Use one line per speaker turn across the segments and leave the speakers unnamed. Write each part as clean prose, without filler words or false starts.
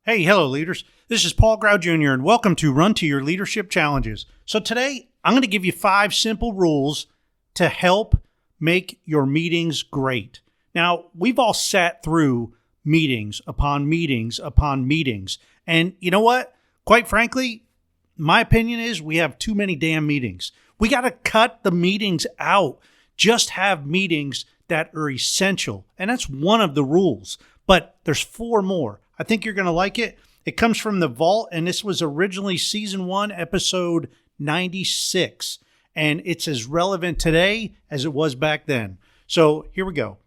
Hey, hello leaders. This is Paul Grau Jr. and welcome to Run to Your Leadership Challenges. So today, I'm going to give you 5 simple rules to help make your meetings great. Now, we've all sat through meetings upon meetings upon meetings. And you know what? Quite frankly, my opinion is we have too many damn meetings. We got to cut the meetings out. Just have meetings that are essential. And that's one of the rules. But there's 4 more. I think you're going to like it. It comes from the vault, and this was originally Season 1, Episode 96. And it's as relevant today as it was back then. So here we go.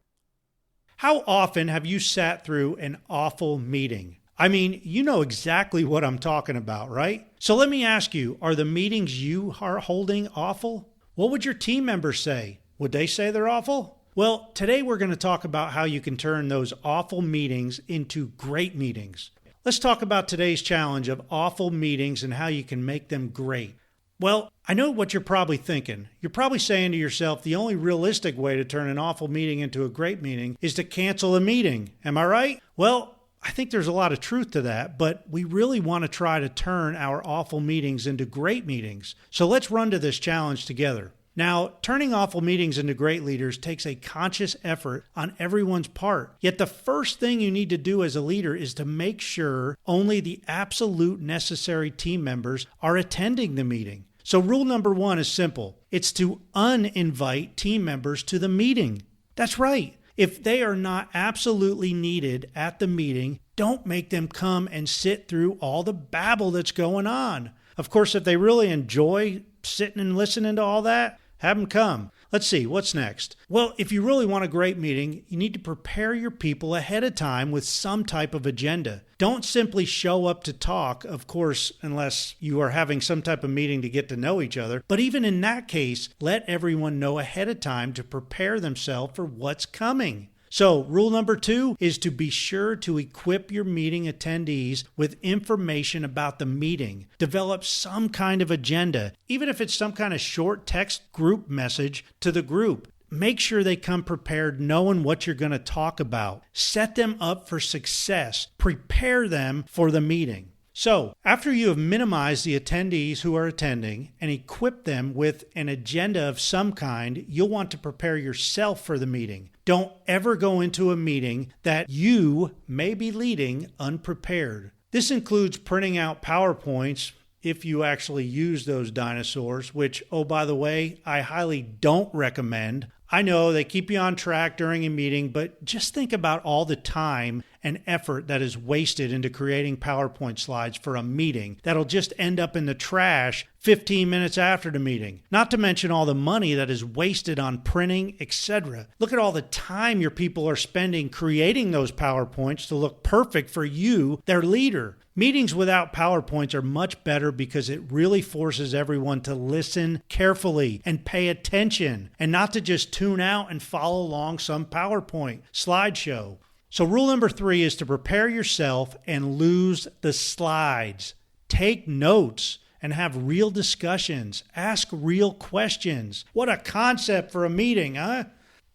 How often have you sat through an awful meeting? I mean, you know exactly what I'm talking about, right? So let me ask you, are the meetings you are holding awful? What would your team members say? Would they say they're awful? Well, today we're going to talk about how you can turn those awful meetings into great meetings. Let's talk about today's challenge of awful meetings and how you can make them great. Well, I know what you're probably thinking. You're probably saying to yourself, the only realistic way to turn an awful meeting into a great meeting is to cancel a meeting. Am I right? Well, I think there's a lot of truth to that, but we really want to try to turn our awful meetings into great meetings. So let's run to this challenge together. Now, turning awful meetings into great leaders takes a conscious effort on everyone's part. Yet the first thing you need to do as a leader is to make sure only the absolute necessary team members are attending the meeting. So rule number 1 is simple. It's to uninvite team members to the meeting. That's right. If they are not absolutely needed at the meeting, don't make them come and sit through all the babble that's going on. Of course, if they really enjoy sitting and listening to all that, have them come. Let's see, what's next? Well, if you really want a great meeting, you need to prepare your people ahead of time with some type of agenda. Don't simply show up to talk, of course, unless you are having some type of meeting to get to know each other. But even in that case, let everyone know ahead of time to prepare themselves for what's coming. So, rule number 2 is to be sure to equip your meeting attendees with information about the meeting. Develop some kind of agenda, even if it's some kind of short text group message to the group. Make sure they come prepared knowing what you're going to talk about. Set them up for success. Prepare them for the meeting. So, after you have minimized the attendees who are attending and equipped them with an agenda of some kind, you'll want to prepare yourself for the meeting. Don't ever go into a meeting that you may be leading unprepared. This includes printing out PowerPoints, if you actually use those dinosaurs, which, oh, by the way, I highly don't recommend. I know they keep you on track during a meeting, but just think about all the time and effort that is wasted into creating PowerPoint slides for a meeting that'll just end up in the trash 15 minutes after the meeting. Not to mention all the money that is wasted on printing, etc. Look at all the time your people are spending creating those PowerPoints to look perfect for you, their leader. Meetings without PowerPoints are much better because it really forces everyone to listen carefully and pay attention and not to just tune out and follow along some PowerPoint slideshow. So rule number 3 is to prepare yourself and lose the slides. Take notes and have real discussions. Ask real questions. What a concept for a meeting, huh?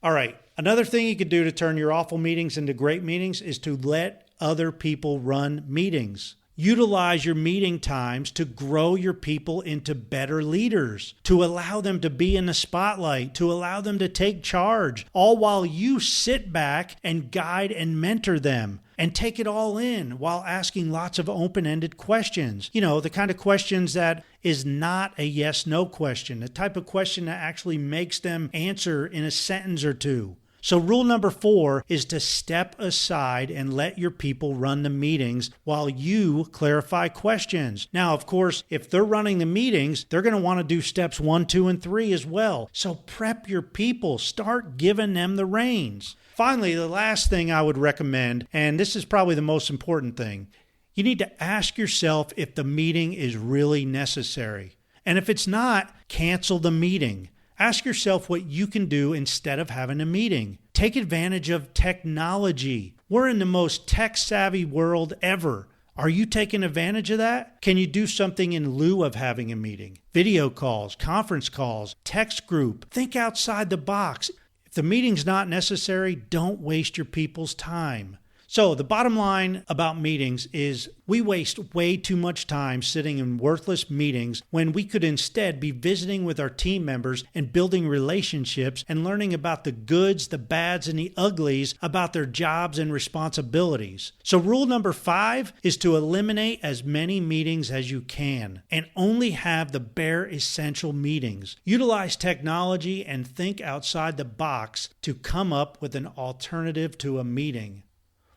All right, another thing you could do to turn your awful meetings into great meetings is to let other people run meetings. Utilize your meeting times to grow your people into better leaders, to allow them to be in the spotlight, to allow them to take charge, all while you sit back and guide and mentor them and take it all in while asking lots of open-ended questions. You know, the kind of questions that is not a yes-no question, the type of question that actually makes them answer in a sentence or two. So rule number 4 is to step aside and let your people run the meetings while you clarify questions. Now, of course, if they're running the meetings, they're going to want to do steps 1, 2, and 3 as well. So prep your people. Start giving them the reins. Finally, the last thing I would recommend, and this is probably the most important thing, you need to ask yourself if the meeting is really necessary. And if it's not, cancel the meeting. Ask yourself what you can do instead of having a meeting. Take advantage of technology. We're in the most tech-savvy world ever. Are you taking advantage of that? Can you do something in lieu of having a meeting? Video calls, conference calls, text group. Think outside the box. If the meeting's not necessary, don't waste your people's time. So the bottom line about meetings is we waste way too much time sitting in worthless meetings when we could instead be visiting with our team members and building relationships and learning about the goods, the bads, and the uglies about their jobs and responsibilities. So rule number 5 is to eliminate as many meetings as you can and only have the bare essential meetings. Utilize technology and think outside the box to come up with an alternative to a meeting.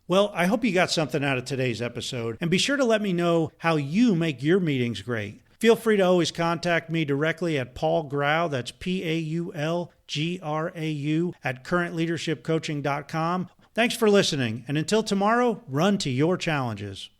Well, I hope you got something out of today's episode, and be sure to let me know how you make your meetings great. Feel free to always contact me directly at Paul Grau, that's PaulGrau, at currentleadershipcoaching.com. Thanks for listening, and until tomorrow, run to your challenges.